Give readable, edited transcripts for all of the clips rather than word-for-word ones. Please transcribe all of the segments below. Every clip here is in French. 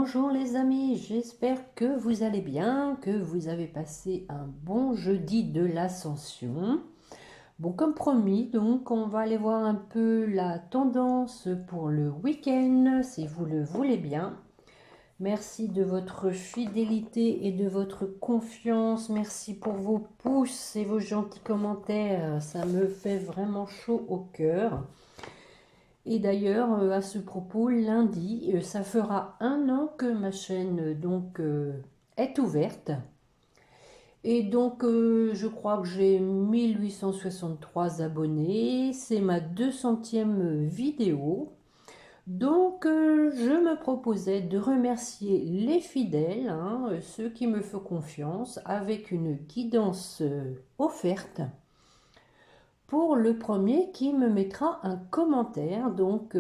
Bonjour les amis, j'espère que vous allez bien, que vous avez passé un bon jeudi de l'Ascension. Bon, comme promis, donc on va aller voir un peu la tendance pour le week-end, si vous le voulez bien. Merci de votre fidélité et de votre confiance. Merci pour vos pouces et vos gentils commentaires. Ça me fait vraiment chaud au cœur. Et d'ailleurs, à ce propos, lundi, ça fera un an que ma chaîne est ouverte. Et donc, je crois que j'ai 1863 abonnés. C'est ma 200e vidéo. Donc, je me proposais de remercier les fidèles, hein, ceux qui me font confiance, avec une guidance offerte pour le premier qui me mettra un commentaire. Donc,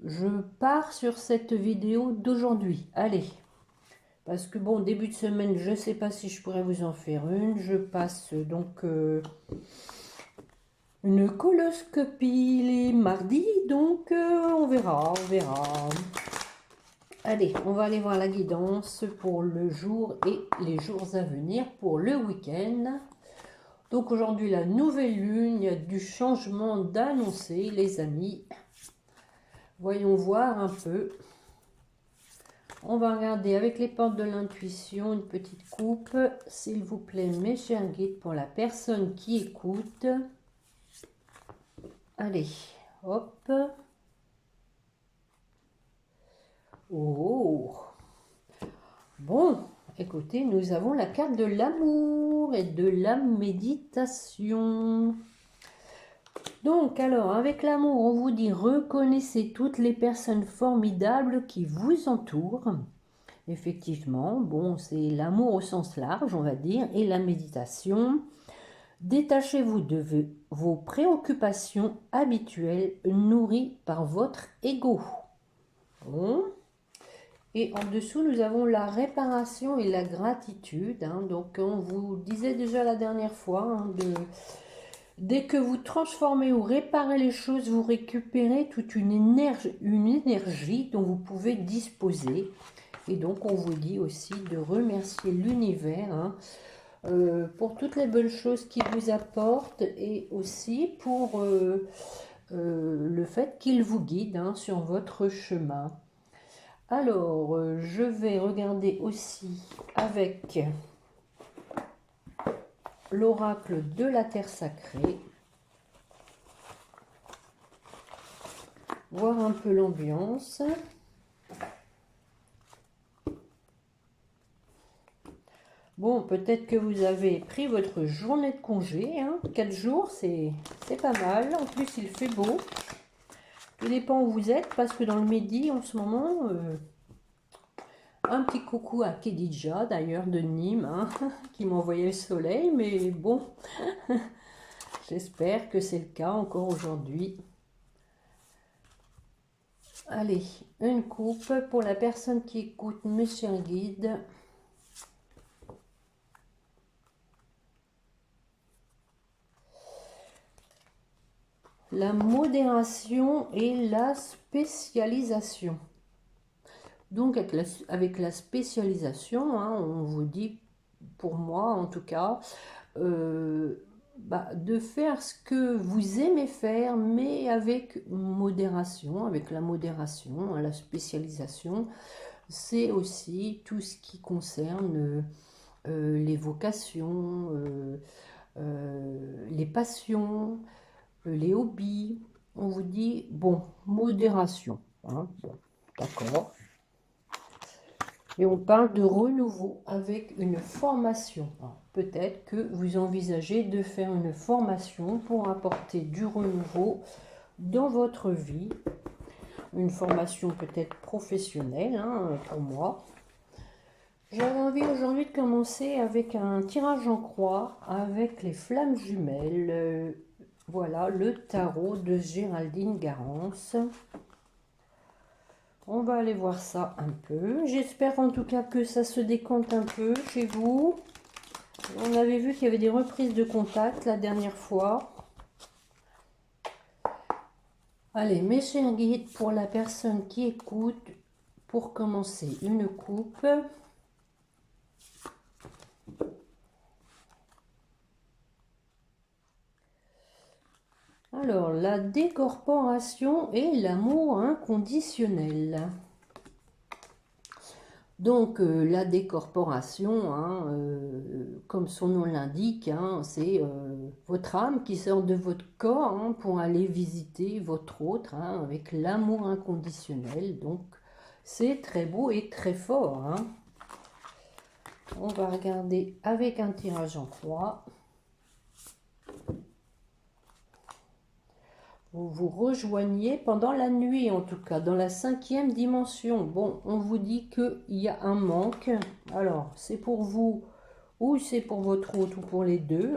je pars sur cette vidéo d'aujourd'hui. Allez, parce que bon, début de semaine, je ne sais pas si je pourrais vous en faire une. Je passe donc une coloscopie les mardis, donc on verra, on verra. Allez, on va aller voir la guidance pour le jour et les jours à venir pour le week-end. Donc aujourd'hui, la nouvelle lune, il y a du changement d'annoncer, les amis. Voyons voir un peu. On va regarder avec les portes de l'intuition une petite coupe. S'il vous plaît, mes chers guides, pour la personne qui écoute. Allez, hop. Oh. Bon, écoutez, nous avons la carte de l'amour et de la méditation. Donc, alors, avec l'amour, on vous dit reconnaissez toutes les personnes formidables qui vous entourent. Effectivement, bon, c'est l'amour au sens large, on va dire, et la méditation. Détachez-vous de vos préoccupations habituelles nourries par votre ego. Bon. Et en dessous, nous avons la réparation et la gratitude. Hein. Donc, on vous disait déjà la dernière fois, hein, dès que vous transformez ou réparez les choses, vous récupérez toute une énergie dont vous pouvez disposer. Et donc, on vous dit aussi de remercier l'univers, hein, pour toutes les bonnes choses qu'il vous apporte et aussi pour le fait qu'il vous guide, hein, sur votre chemin. Alors, je vais regarder aussi avec l'oracle de la terre sacrée, voir un peu l'ambiance. Bon, peut-être que vous avez pris votre journée de congé, hein. 4 jours, c'est pas mal. En plus, il fait beau. Tout dépend où vous êtes, parce que dans le Midi, en ce moment, un petit coucou à Kedija, d'ailleurs, de Nîmes, hein, qui m'a envoyé le soleil. Mais bon, j'espère que c'est le cas encore aujourd'hui. Allez, une coupe pour la personne qui écoute, mes chers guides. La modération et la spécialisation. Donc avec la spécialisation, hein, on vous dit, pour moi en tout cas, de faire ce que vous aimez faire, mais avec modération, avec la modération, la spécialisation. C'est aussi tout ce qui concerne les vocations, les passions, les hobbies. On vous dit, bon, modération. Hein, bon, d'accord. Et on parle de renouveau avec une formation. Peut-être que vous envisagez de faire une formation pour apporter du renouveau dans votre vie. Une formation peut-être professionnelle, hein, pour moi. J'avais envie aujourd'hui de commencer avec un tirage en croix avec les flammes jumelles. Voilà, le tarot de Géraldine Garance. On va aller voir ça un peu. J'espère en tout cas que ça se décompte un peu chez vous. On avait vu qu'il y avait des reprises de contact la dernière fois. Allez, mes chers guides, pour la personne qui écoute, pour commencer, une coupe. Alors, la décorporation et l'amour inconditionnel. Donc, la décorporation, comme son nom l'indique, c'est votre âme qui sort de votre corps pour aller visiter votre autre avec l'amour inconditionnel. Donc, c'est très beau et très fort. On va regarder avec un tirage en croix. Vous vous rejoignez pendant la nuit, en tout cas, dans la 5e dimension. Bon, on vous dit qu'il y a un manque. Alors, c'est pour vous ou c'est pour votre autre ou pour les deux.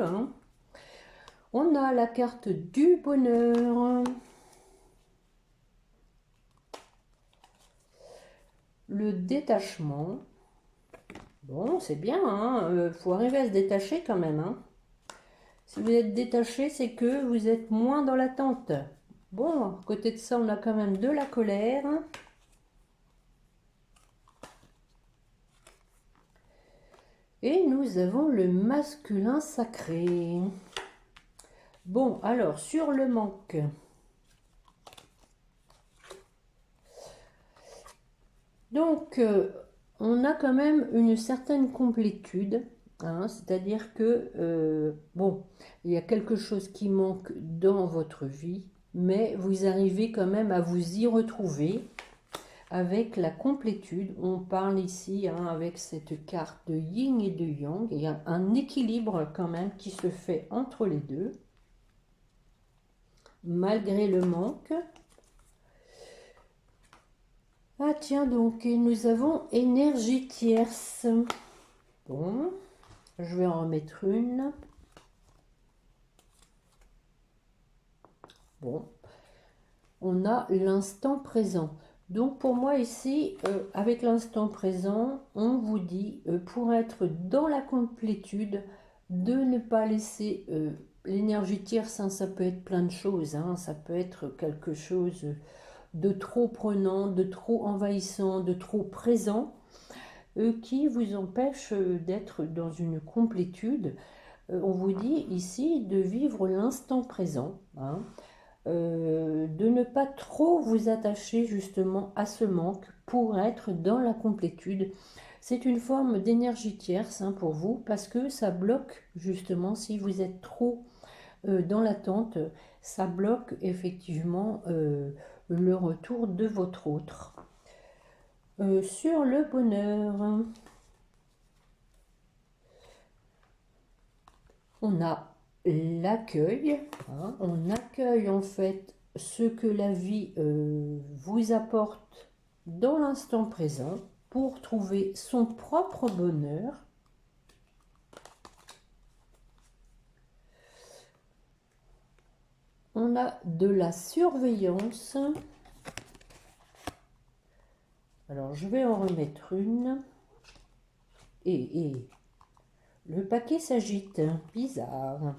On a la carte du bonheur. Le détachement. Bon, c'est bien, faut arriver à se détacher quand même. Si vous êtes détaché, c'est que vous êtes moins dans l'attente. Bon, à côté de ça, on a quand même de la colère. Et nous avons le masculin sacré. Bon, alors, sur le manque. Donc, on a quand même une certaine complétude. C'est-à-dire que, bon, il y a quelque chose qui manque dans votre vie, mais vous arrivez quand même à vous y retrouver avec la complétude. On parle ici, avec cette carte de yin et de yang, il y a un équilibre quand même qui se fait entre les deux, malgré le manque. Ah tiens donc, et nous avons énergie tierce. Bon, je vais en remettre une. Bon, on a l'instant présent. Donc pour moi ici, avec l'instant présent, on vous dit, pour être dans la complétude, de ne pas laisser l'énergie tierce, ça peut être plein de choses, ça peut être quelque chose de trop prenant, de trop envahissant, de trop présent, qui vous empêche d'être dans une complétude. On vous dit ici de vivre l'instant présent, de ne pas trop vous attacher justement à ce manque pour être dans la complétude. C'est une forme d'énergie tierce pour vous parce que ça bloque justement si vous êtes trop dans l'attente, ça bloque effectivement le retour de votre autre. Sur le bonheur, on a l'accueil. On accueille en fait ce que la vie vous apporte dans l'instant présent pour trouver son propre bonheur. On a de la surveillance. Alors, je vais en remettre une. Et le paquet s'agite. Bizarre.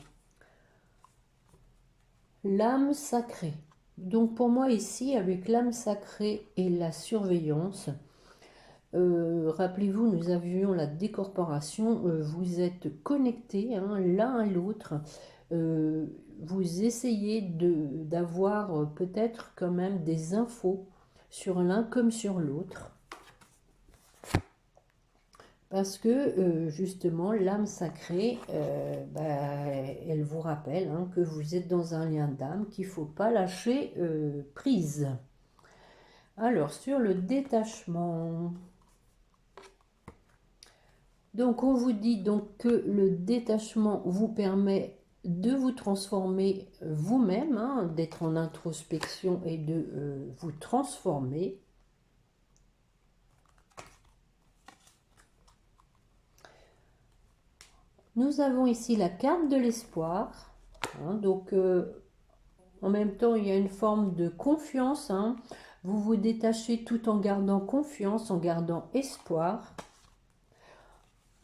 L'âme sacrée. Donc, pour moi, ici, avec l'âme sacrée et la surveillance, rappelez-vous, nous avions la décorporation. Vous êtes connectés l'un à l'autre. Vous essayez d'avoir peut-être quand même des infos sur l'un comme sur l'autre. Parce que justement, l'âme sacrée, elle vous rappelle que vous êtes dans un lien d'âme, qu'il ne faut pas lâcher prise. Alors, sur le détachement, donc on vous dit donc que le détachement vous permet de vous transformer vous-même, d'être en introspection et de vous transformer. Nous avons ici la carte de l'espoir. Donc, en même temps, il y a une forme de confiance. Vous vous détachez tout en gardant confiance, en gardant espoir.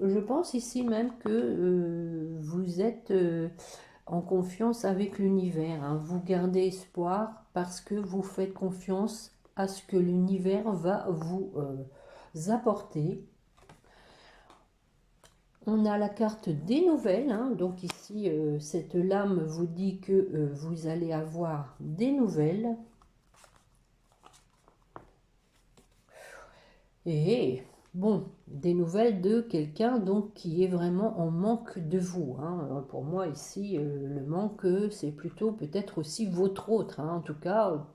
Je pense ici même que vous êtes en confiance avec l'univers, hein. Vous gardez espoir parce que vous faites confiance à ce que l'univers va vous apporter. On a la carte des nouvelles, hein. Donc ici, cette lame vous dit que vous allez avoir des nouvelles. Et bon, des nouvelles de quelqu'un donc qui est vraiment en manque de vous, hein. Pour moi ici, le manque, c'est plutôt peut-être aussi votre autre, hein. En tout cas,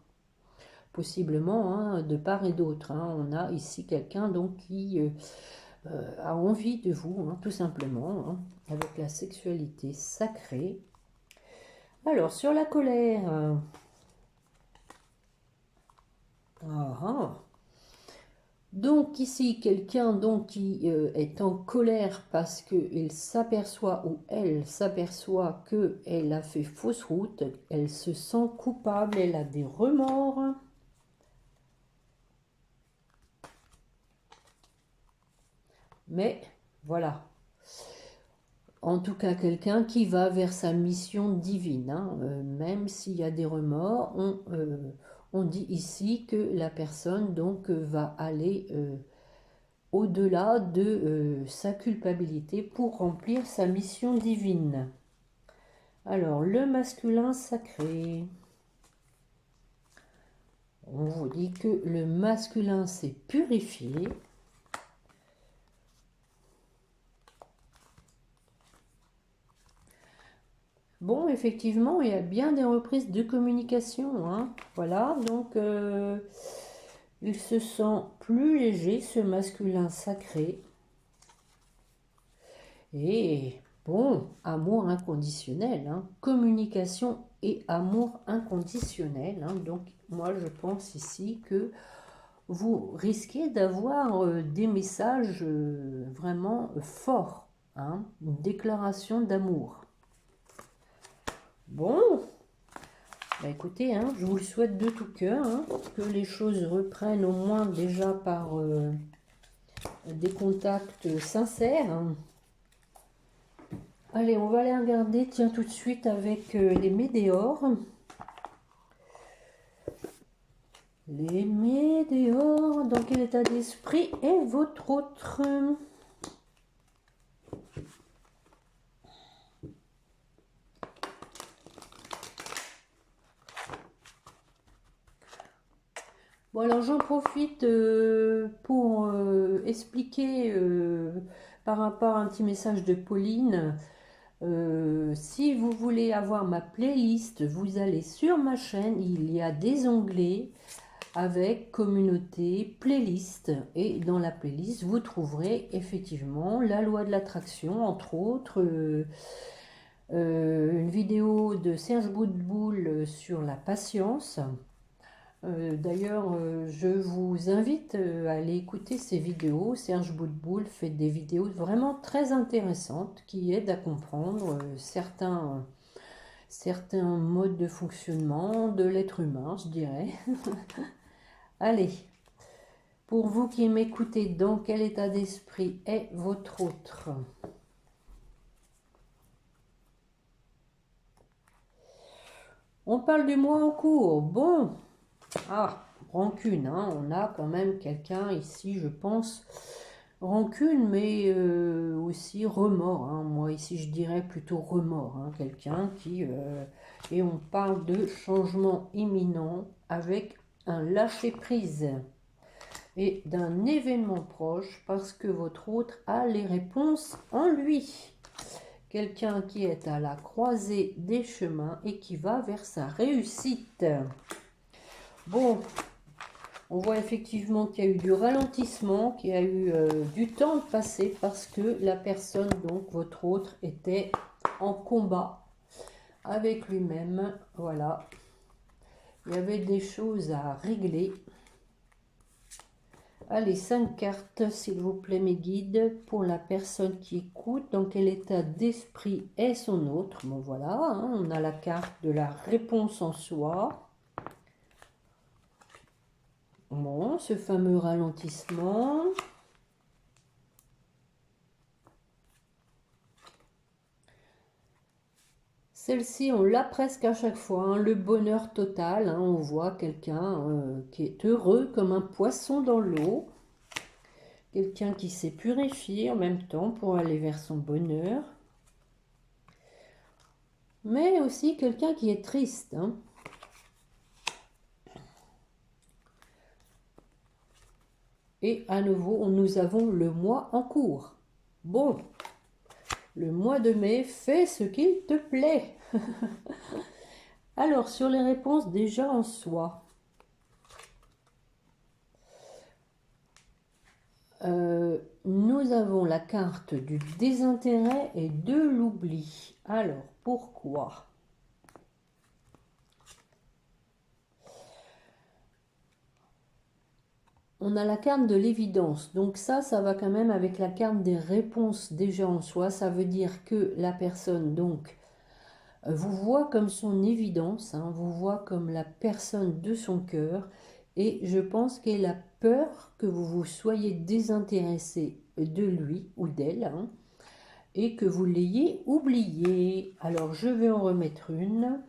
possiblement, hein, de part et d'autre, hein. On a ici quelqu'un donc qui a envie de vous, hein, tout simplement, hein, avec la sexualité sacrée. Alors, sur la colère, donc ici, quelqu'un donc qui est en colère parce qu'il s'aperçoit ou elle s'aperçoit qu'elle a fait fausse route, elle se sent coupable, elle a des remords. Mais voilà, en tout cas quelqu'un qui va vers sa mission divine, hein. Même s'il y a des remords, on dit ici que la personne donc va aller au-delà de sa culpabilité pour remplir sa mission divine. Alors, le masculin sacré. On vous dit que le masculin s'est purifié. Bon, effectivement, il y a bien des reprises de communication, hein. Voilà, donc il se sent plus léger, ce masculin sacré. Et bon, amour inconditionnel, hein. Communication et amour inconditionnel, hein. Donc, moi, je pense ici que vous risquez d'avoir des messages vraiment forts, hein. Une déclaration d'amour. Bon, bah écoutez, hein, je vous le souhaite de tout cœur, hein, que les choses reprennent au moins déjà par des contacts sincères, hein. Allez, on va aller regarder, tiens, tout de suite avec les météores. Les météores, dans quel état d'esprit est votre autre? Bon, alors j'en profite pour expliquer par rapport à un petit message de Pauline. Si vous voulez avoir ma playlist, vous allez sur ma chaîne, il y a des onglets avec communauté, playlist, et dans la playlist vous trouverez effectivement la loi de l'attraction, entre autres, une vidéo de Serge Boutboul sur la patience. D'ailleurs, je vous invite à aller écouter ces vidéos. Serge Boutboul fait des vidéos vraiment très intéressantes qui aident à comprendre certains modes de fonctionnement de l'être humain, je dirais. Allez, pour vous qui m'écoutez, dans quel état d'esprit est votre autre? On parle du mois en cours. Bon, rancune, hein. On a quand même quelqu'un ici, je pense, rancune, mais aussi remords, hein. Moi ici, je dirais plutôt remords, hein. Quelqu'un qui... et on parle de changement imminent avec un lâcher-prise et d'un événement proche parce que votre autre a les réponses en lui. Quelqu'un qui est à la croisée des chemins et qui va vers sa réussite. Bon, on voit effectivement qu'il y a eu du ralentissement, qu'il y a eu du temps passé parce que la personne, donc votre autre, était en combat avec lui-même. Voilà. Il y avait des choses à régler. Allez, 5 cartes, s'il vous plaît, mes guides, pour la personne qui écoute. Dans quel état d'esprit est son autre? Bon, voilà, hein, on a la carte de la réponse en soi. Bon, ce fameux ralentissement. Celle-ci, on l'a presque à chaque fois, hein, le bonheur total. Hein, on voit quelqu'un qui est heureux comme un poisson dans l'eau. Quelqu'un qui s'est purifié en même temps pour aller vers son bonheur. Mais aussi quelqu'un qui est triste. Hein. Et à nouveau, nous avons le mois en cours. Bon, le mois de mai, fais ce qu'il te plaît. Alors, sur les réponses déjà en soi. Nous avons la carte du désintérêt et de l'oubli. Alors, pourquoi? On a la carte de l'évidence. Donc ça va quand même avec la carte des réponses déjà en soi. Ça veut dire que la personne, donc, vous voit comme son évidence, hein, vous voit comme la personne de son cœur. Et je pense qu'elle a peur que vous vous soyez désintéressé de lui ou d'elle, hein, et que vous l'ayez oublié. Alors, je vais en remettre une.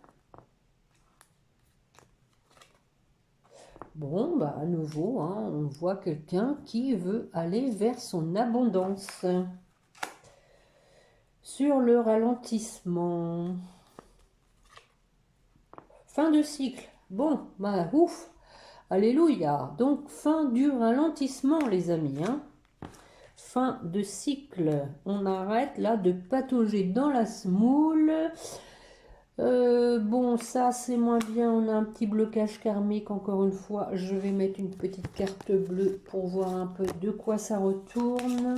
Bon, bah à nouveau, hein, on voit quelqu'un qui veut aller vers son abondance. Sur le ralentissement. Fin de cycle. Bon, bah ouf. Alléluia. Donc, fin du ralentissement, les amis. Hein. Fin de cycle. On arrête là de patauger dans la semoule. Bon, ça c'est moins bien. On a un petit blocage karmique. Encore une fois, je vais mettre une petite carte bleue pour voir un peu de quoi ça retourne.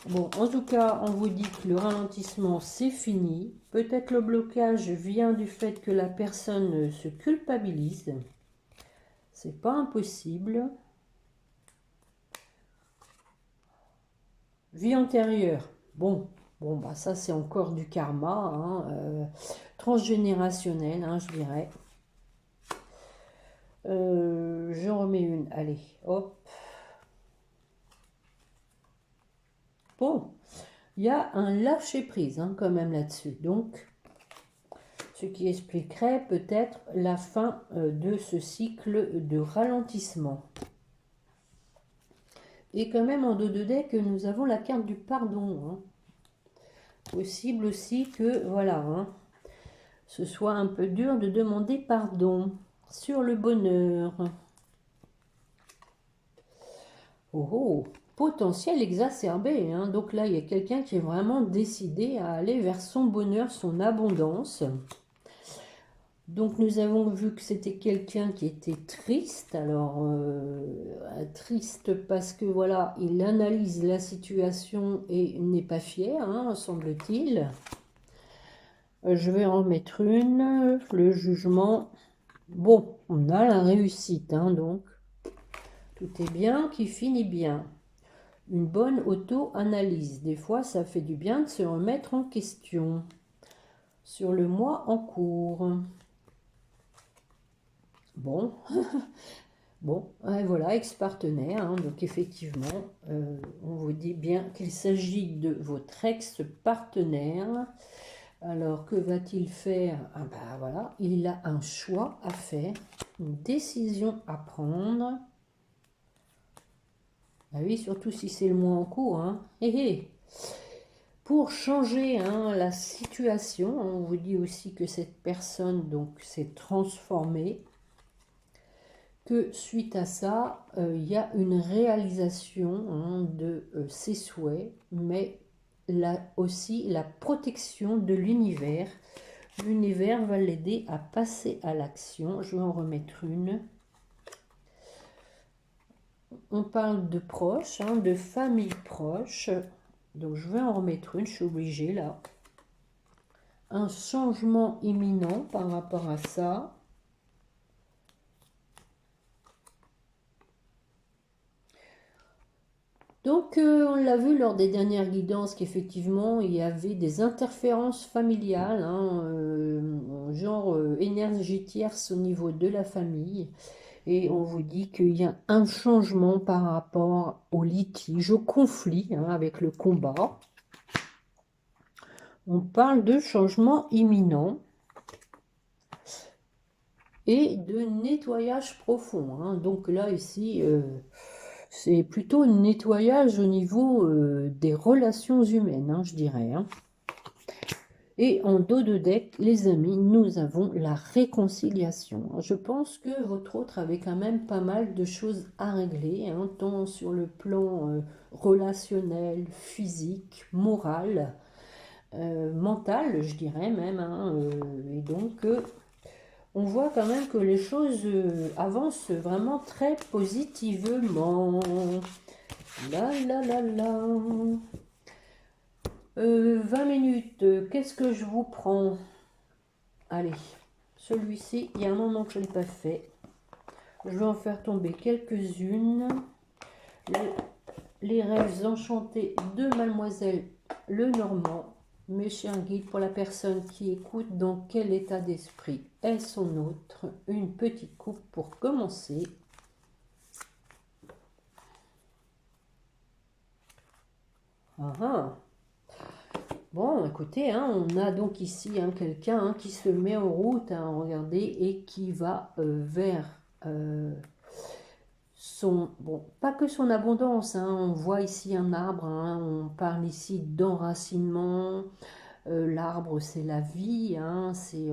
Bon, en tout cas, on vous dit que le ralentissement, c'est fini. Peut-être le blocage vient du fait que la personne se culpabilise. C'est pas impossible. Vie antérieure. Bon, bah ça, c'est encore du karma, hein, transgénérationnel, hein, je dirais. J'en remets une. Allez, hop. Bon, il y a un lâcher-prise hein, quand même là-dessus. Donc, ce qui expliquerait peut-être la fin de ce cycle de ralentissement. Et quand même en dos de deck, nous avons la carte du pardon. Hein. Possible aussi que, voilà, hein, ce soit un peu dur de demander pardon sur le bonheur. Oh oh, potentiel exacerbé. Hein. Donc là, il y a quelqu'un qui est vraiment décidé à aller vers son bonheur, son abondance. Donc nous avons vu que c'était quelqu'un qui était triste. Alors, triste parce que voilà, il analyse la situation et n'est pas fier, hein, semble-t-il. Je vais en mettre une. Le jugement. Bon, on a la réussite, hein, donc. Tout est bien qui finit bien. Une bonne auto-analyse. Des fois, ça fait du bien de se remettre en question. Sur le mois en cours. Bon, bon, voilà, ex-partenaire. Hein, donc effectivement, on vous dit bien qu'il s'agit de votre ex-partenaire. Alors, que va-t-il faire? Ah ben voilà, il a un choix à faire, une décision à prendre. Ah oui, surtout si c'est le mois en cours. Hein. Pour changer hein, la situation, on vous dit aussi que cette personne donc s'est transformée. Que suite à ça, il y a une réalisation hein, de ses souhaits, mais aussi la protection de l'univers. L'univers va l'aider à passer à l'action. Je vais en remettre une. On parle de proches, hein, de famille proche. Donc je vais en remettre une, je suis obligée là. Un changement imminent par rapport à ça. Donc, on l'a vu lors des dernières guidances qu'effectivement, il y avait des interférences familiales, hein, genre énergie tierce au niveau de la famille. Et on vous dit qu'il y a un changement par rapport au litige, au conflit hein, avec le combat. On parle de changement imminent et de nettoyage profond, hein. Donc là, ici, c'est plutôt un nettoyage au niveau des relations humaines, hein, je dirais, hein. Et en dos de deck, les amis, nous avons la réconciliation. Je pense que votre autre avait quand même pas mal de choses à régler, hein, tant sur le plan relationnel, physique, moral, mental, je dirais même, hein, et donc, on voit quand même que les choses avancent vraiment très positivement. La la la la. 20 minutes, qu'est-ce que je vous prends? Allez, celui-ci, il y a un moment que je ne l'ai pas fait. Je vais en faire tomber quelques-unes. Les rêves enchantés de Mademoiselle Lenormand. Mes chers guides, pour la personne qui écoute, dans quel état d'esprit est son autre? Une petite coupe pour commencer. Ah ah. Bon, écoutez, hein, on a donc ici hein, quelqu'un hein, qui se met en route, hein, regardez, et qui va vers son... Bon, pas que son abondance, hein, on voit ici un arbre, hein, on parle ici d'enracinement. L'arbre, c'est la vie, hein, c'est...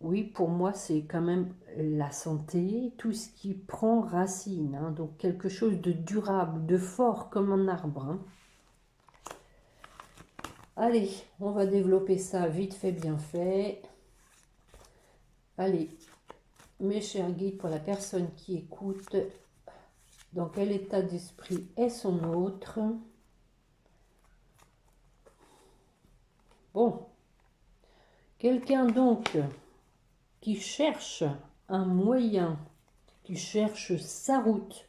oui, pour moi, c'est quand même la santé, tout ce qui prend racine, hein, donc quelque chose de durable, de fort comme un arbre, hein. Allez, on va développer ça vite fait, bien fait. Allez, mes chers guides, pour la personne qui écoute, dans quel état d'esprit est son autre? Bon, quelqu'un donc qui cherche un moyen, qui cherche sa route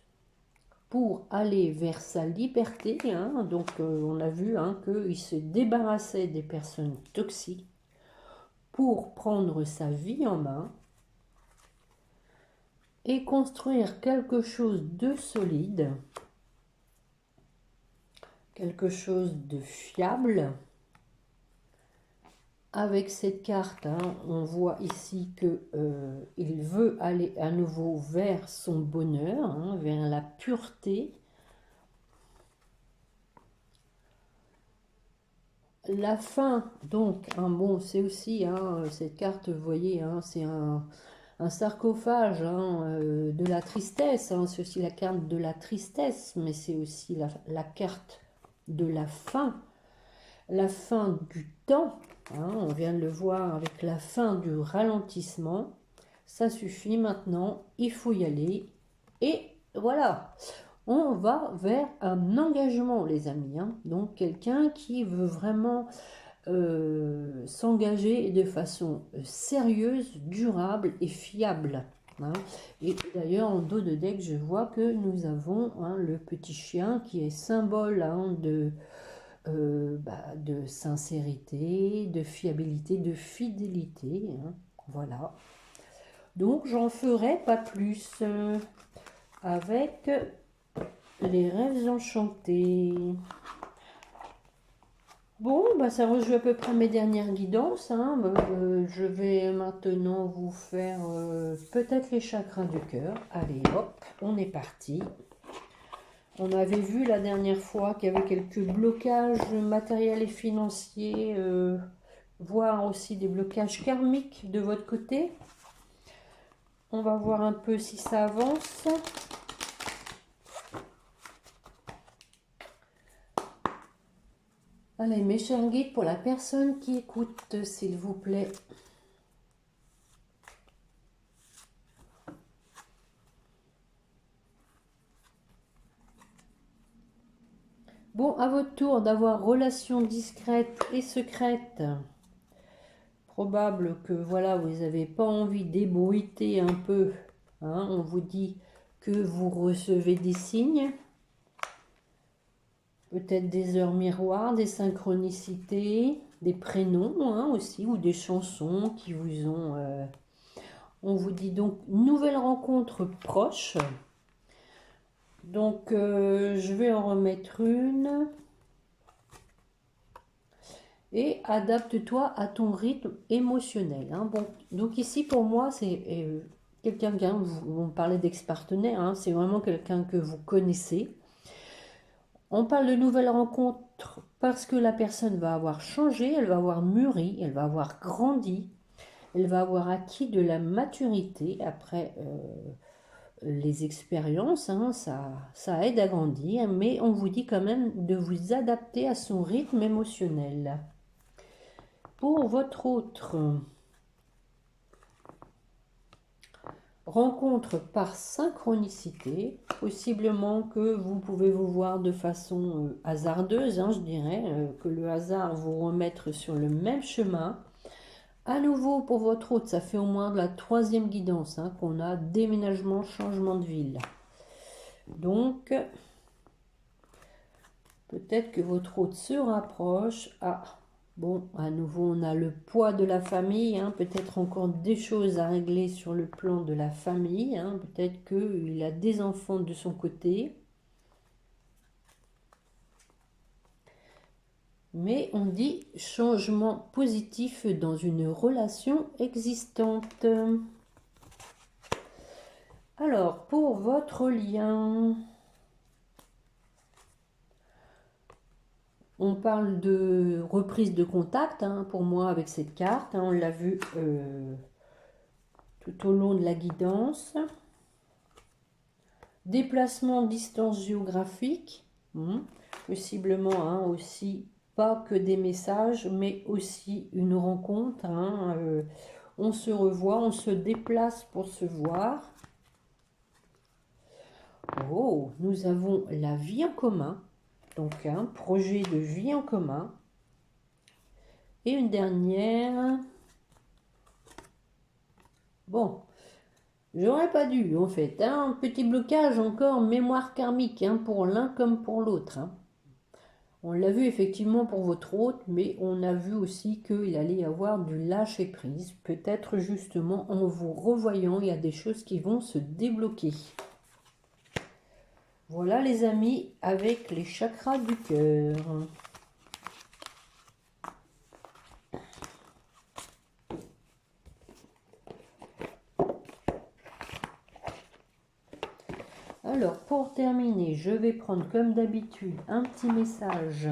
pour aller vers sa liberté, hein. Donc on a vu hein, qu'il se débarrassait des personnes toxiques pour prendre sa vie en main et construire quelque chose de solide, quelque chose de fiable. Avec cette carte, hein, on voit ici que il veut aller à nouveau vers son bonheur, hein, vers la pureté. La fin, donc, hein, bon, c'est aussi, hein, cette carte, vous voyez, hein, c'est un sarcophage hein, de la tristesse, hein, c'est aussi la carte de la tristesse, mais c'est aussi la carte de la fin du temps, hein, on vient de le voir avec la fin du ralentissement, ça suffit maintenant, il faut y aller, et voilà, on va vers un engagement les amis, hein, donc quelqu'un qui veut vraiment s'engager de façon sérieuse, durable et fiable, hein. Et d'ailleurs en dos de deck je vois que nous avons hein, le petit chien qui est symbole hein, de sincérité, de fiabilité, de fidélité, hein. Voilà, donc j'en ferai pas plus avec les rêves enchantés. Bon, bah ça rejoue à peu près mes dernières guidances, hein. Je vais maintenant vous faire peut-être les chakras du cœur. Allez hop, on est parti. On avait vu la dernière fois qu'il y avait quelques blocages matériels et financiers, voire aussi des blocages karmiques de votre côté. On va voir un peu si ça avance. Allez, mes chers guides, pour la personne qui écoute, s'il vous plaît. Bon, à votre tour d'avoir relation discrète et secrète. Probable que voilà, vous n'avez pas envie d'ébruiter un peu, hein, on vous dit que vous recevez des signes, peut-être des heures miroirs, des synchronicités, des prénoms hein, aussi, ou des chansons qui vous ont... on vous dit donc nouvelle rencontre proche. Donc je vais en remettre une. et adapte-toi à ton rythme émotionnel. Hein. Bon, donc ici pour moi, c'est quelqu'un, on parlait d'ex-partenaire, hein, c'est vraiment quelqu'un que vous connaissez. On parle de nouvelles rencontres parce que la personne va avoir changé, elle va avoir mûri, elle va avoir grandi, elle va avoir acquis de la maturité après les expériences, hein, ça aide à grandir, mais on vous dit quand même de vous adapter à son rythme émotionnel. Pour votre autre rencontre par synchronicité, possiblement que vous pouvez vous voir de façon hasardeuse, hein, je dirais, que le hasard vous remette sur le même chemin. À nouveau, pour votre hôte, ça fait au moins de la 3e guidance hein, qu'on a déménagement, changement de ville. Donc, peut-être que votre hôte se rapproche. Ah, bon, à nouveau, on a le poids de la famille. Hein, peut-être encore des choses à régler sur le plan de la famille. Hein, peut-être qu'il a des enfants de son côté. Mais on dit changement positif dans une relation existante. Alors, pour votre lien, on parle de reprise de contact, hein, pour moi, avec cette carte. Hein, on l'a vu tout au long de la guidance. Déplacement, distance géographique. Possiblement hein, aussi, pas que des messages, mais aussi une rencontre. Hein, on se revoit, on se déplace pour se voir. Oh, nous avons la vie en commun, donc un projet de vie en commun. Et une dernière. Bon, j'aurais pas dû en fait. Hein, un petit blocage encore, mémoire karmique, hein, pour l'un comme pour l'autre. Hein. On l'a vu effectivement pour votre hôte, mais on a vu aussi qu'il allait y avoir du lâcher prise. Peut-être justement en vous revoyant, il y a des choses qui vont se débloquer. Voilà les amis, avec les chakras du cœur. Alors, pour terminer, je vais prendre comme d'habitude un petit message.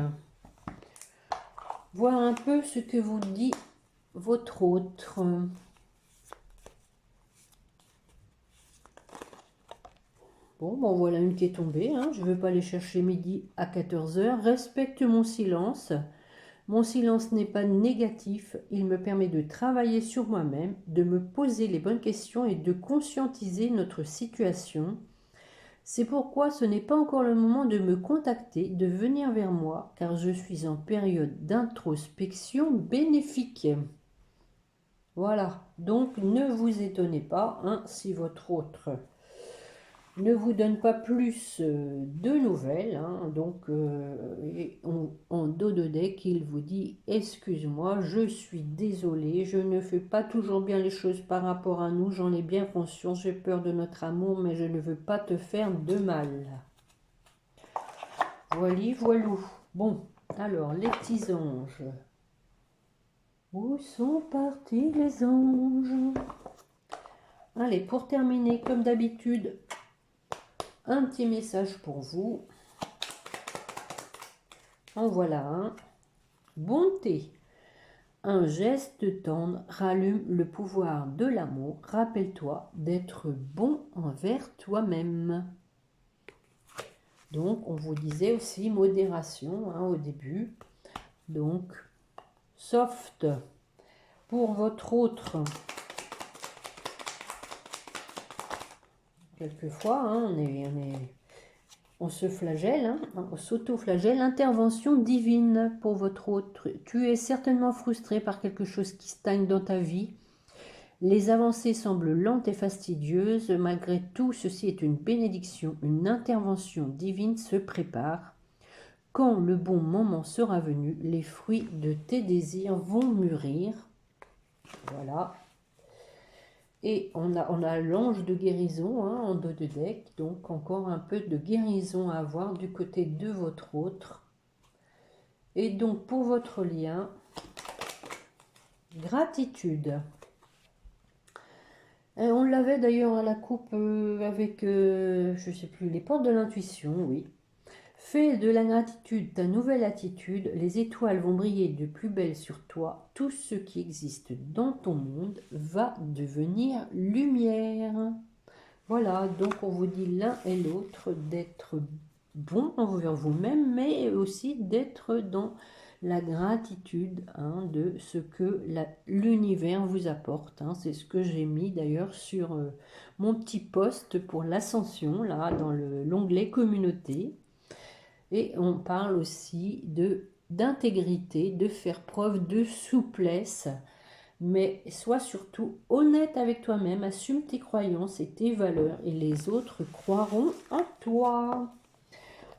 Voir un peu ce que vous dit votre autre. Bon, voilà une qui est tombée. Hein. Je ne vais pas aller chercher midi à 14 h. Respecte mon silence. Mon silence n'est pas négatif. Il me permet de travailler sur moi-même, de me poser les bonnes questions et de conscientiser notre situation. C'est pourquoi ce n'est pas encore le moment de me contacter, de venir vers moi, car je suis en période d'introspection bénéfique. Voilà, donc ne vous étonnez pas hein, si votre autre ne vous donne pas plus de nouvelles. Hein, donc en dos de deck, il vous dit « Excuse-moi, je suis désolé, je ne fais pas toujours bien les choses par rapport à nous, j'en ai bien conscience, j'ai peur de notre amour, mais je ne veux pas te faire de mal. » Voilou. Bon, alors les petits anges. Où sont partis les anges? Allez, pour terminer, comme d'habitude, un petit message pour vous. En voilà un. Bonté. Un geste tendre rallume le pouvoir de l'amour. Rappelle-toi d'être bon envers toi-même. Donc, on vous disait aussi modération hein, au début. Donc, soft. Pour votre autre, quelquefois, hein, on se flagelle, hein, on s'auto-flagelle. Intervention divine pour votre autre. Tu es certainement frustré par quelque chose qui stagne dans ta vie. Les avancées semblent lentes et fastidieuses. Malgré tout, ceci est une bénédiction. Une intervention divine se prépare. Quand le bon moment sera venu, les fruits de tes désirs vont mûrir. Voilà. Et on a l'ange de guérison hein, en dos de deck. Donc encore un peu de guérison à avoir du côté de votre autre. Et donc pour votre lien, Gratitude. Et on l'avait d'ailleurs à la coupe avec, je sais plus, les portes de l'intuition, oui. Fais de la gratitude ta nouvelle attitude, les étoiles vont briller de plus belle sur toi, tout ce qui existe dans ton monde va devenir lumière. Voilà, donc on vous dit l'un et l'autre d'être bon envers vous-même, mais aussi d'être dans la gratitude hein, de ce que l'univers vous apporte. Hein. C'est ce que j'ai mis d'ailleurs sur mon petit post pour l'ascension, là, dans l'onglet communauté. Et on parle aussi d'intégrité, de faire preuve de souplesse, mais sois surtout honnête avec toi-même, assume tes croyances et tes valeurs et les autres croiront en toi.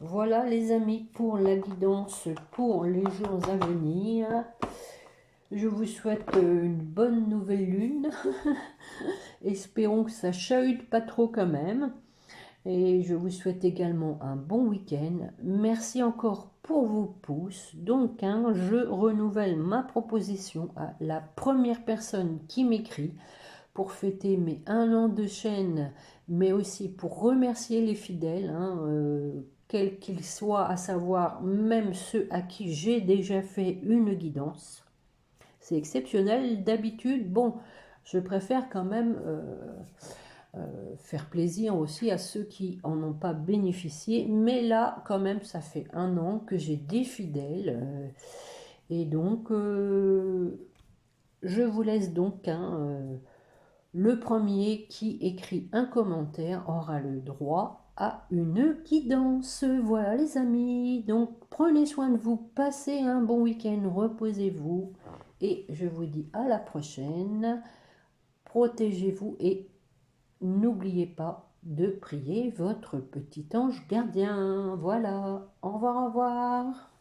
Voilà les amis pour la guidance pour les jours à venir. Je vous souhaite une bonne nouvelle lune. Espérons que ça chahute pas trop quand même. Et je vous souhaite également un bon week-end. Merci encore pour vos pouces. Donc, hein, je renouvelle ma proposition à la première personne qui m'écrit pour fêter mes 1 an de chaîne, mais aussi pour remercier les fidèles, hein, quels qu'ils soient, à savoir même ceux à qui j'ai déjà fait une guidance. C'est exceptionnel. D'habitude, bon, je préfère quand même faire plaisir aussi à ceux qui en ont pas bénéficié. Mais là, quand même, ça fait 1 an que j'ai des fidèles. Et donc, je vous laisse donc le premier qui écrit un commentaire aura le droit à une guidance. Voilà les amis. Donc, prenez soin de vous, passez un bon week-end, reposez-vous. Et je vous dis à la prochaine. Protégez-vous et n'oubliez pas de prier votre petit ange gardien. Voilà. Au revoir, au revoir.